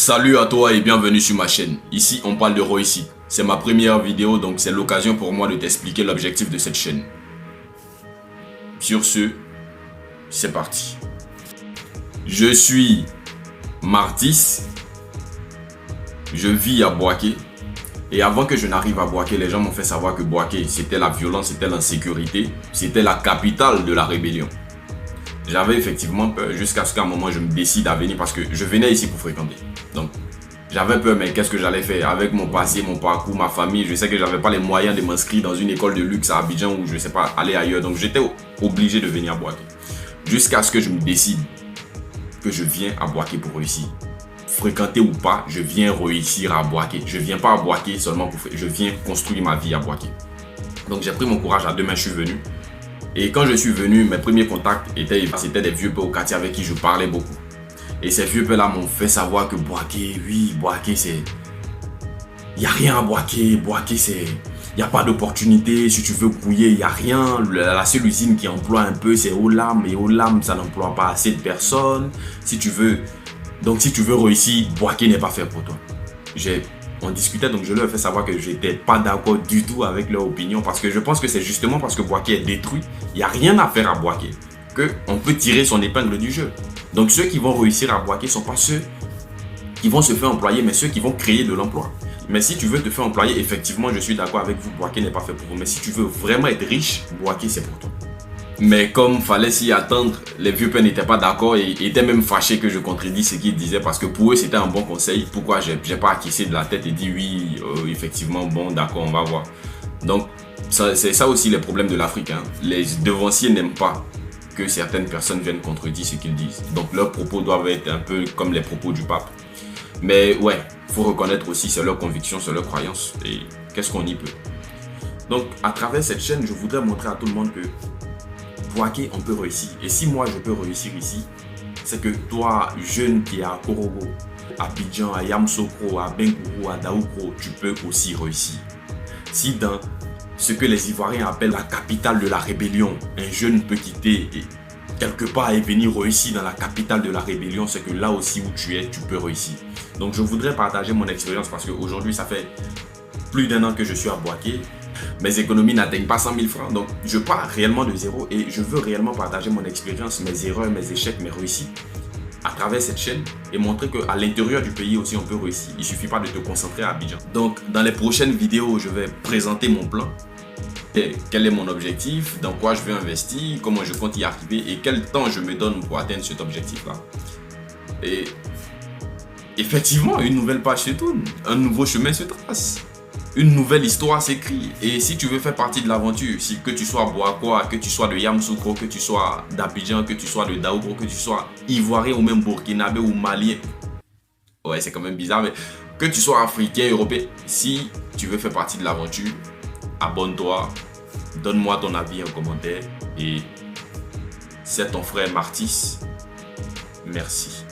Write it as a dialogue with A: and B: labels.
A: Salut à toi et bienvenue sur ma chaîne. Ici on parle de réussite. C'est ma première vidéo donc c'est l'occasion pour moi de t'expliquer l'objectif de cette chaîne. Sur ce, c'est parti. Je suis Martis. Je vis à Boaké. Et avant que je n'arrive à Boaké, les gens m'ont fait savoir que Boaké c'était la violence, c'était l'insécurité, c'était la capitale de la rébellion. J'avais effectivement peur jusqu'à ce qu'à un moment je me décide à venir parce que je venais ici pour fréquenter. Donc j'avais peur, mais qu'est-ce que j'allais faire avec mon passé, mon parcours, ma famille. Je sais que j'avais pas les moyens de m'inscrire dans une école de luxe à Abidjan ou je sais pas, aller ailleurs. Donc j'étais obligé de venir à Boaké. Jusqu'à ce que je me décide que je viens à Boaké pour réussir. Fréquenter ou pas, je viens réussir à Boaké. Je viens pas à Boaké seulement pour je viens construire ma vie à Boaké. Donc j'ai pris mon courage à deux mains, je suis venu. Et quand je suis venu, mes premiers contacts c'était des vieux peurs au quartier avec qui je parlais beaucoup. Et ces vieux peurs là m'ont fait savoir que Boaké, oui, Boaké c'est... Il n'y a rien à Boaké, Boaké c'est... Il n'y a pas d'opportunité, si tu veux brouiller, il n'y a rien. La seule usine qui emploie un peu c'est Olam, et Olam ça n'emploie pas assez de personnes. Si tu veux réussir, Boaké n'est pas fait pour toi. On discutait, donc je leur ai fait savoir que je n'étais pas d'accord du tout avec leur opinion parce que je pense que c'est justement parce que Boaké est détruit, il n'y a rien à faire à Boaké, qu'on peut tirer son épingle du jeu. Donc ceux qui vont réussir à Boaké ne sont pas ceux qui vont se faire employer, mais ceux qui vont créer de l'emploi. Mais si tu veux te faire employer, effectivement, je suis d'accord avec vous, Boaké n'est pas fait pour vous. Mais si tu veux vraiment être riche, Boaké c'est pour toi. Mais comme fallait s'y attendre, les vieux pères n'étaient pas d'accord et étaient même fâchés que je contredis ce qu'ils disaient parce que pour eux c'était un bon conseil. Pourquoi j'ai pas acquis de la tête et dit oui, effectivement, bon, d'accord, on va voir. Donc c'est ça aussi les problèmes de l'Afrique. Hein. Les devanciers n'aiment pas que certaines personnes viennent contredire ce qu'ils disent. Donc leurs propos doivent être un peu comme les propos du pape. Mais ouais, faut reconnaître aussi c'est leur conviction, c'est leur croyance et qu'est-ce qu'on y peut. Donc à travers cette chaîne, je voudrais montrer à tout le monde que Boaké, on peut réussir. Et si moi, je peux réussir ici, c'est que toi, jeune qui est à Korogo, à Abidjan, à Yamoussoukro, à Benkourou, à Daoukro, tu peux aussi réussir. Si dans ce que les Ivoiriens appellent la capitale de la rébellion, un jeune peut quitter et quelque part et venir réussir dans la capitale de la rébellion, c'est que là aussi où tu es, tu peux réussir. Donc je voudrais partager mon expérience parce qu'aujourd'hui, ça fait plus d'un an que je suis à Boaké. Mes économies n'atteignent pas 100 000 francs, donc je pars réellement de zéro et je veux réellement partager mon expérience, mes erreurs, mes échecs, mes réussites à travers cette chaîne et montrer qu'à l'intérieur du pays aussi on peut réussir. Il ne suffit pas de te concentrer à Abidjan. Donc dans les prochaines vidéos, je vais présenter mon plan. Quel est mon objectif, dans quoi je veux investir, comment je compte y arriver et quel temps je me donne pour atteindre cet objectif-là. Et effectivement, une nouvelle page se tourne, un nouveau chemin se trace. Une nouvelle histoire s'écrit. Et si tu veux faire partie de l'aventure, que tu sois Boakois, que tu sois de Yamoussoukro, que tu sois d'Abidjan, que tu sois de Daoukro, que tu sois Ivoirien ou même Burkinabé ou Malien, ouais c'est quand même bizarre, mais que tu sois Africain, Européen, si tu veux faire partie de l'aventure, abonne-toi, donne-moi ton avis en commentaire et c'est ton frère Martis. Merci.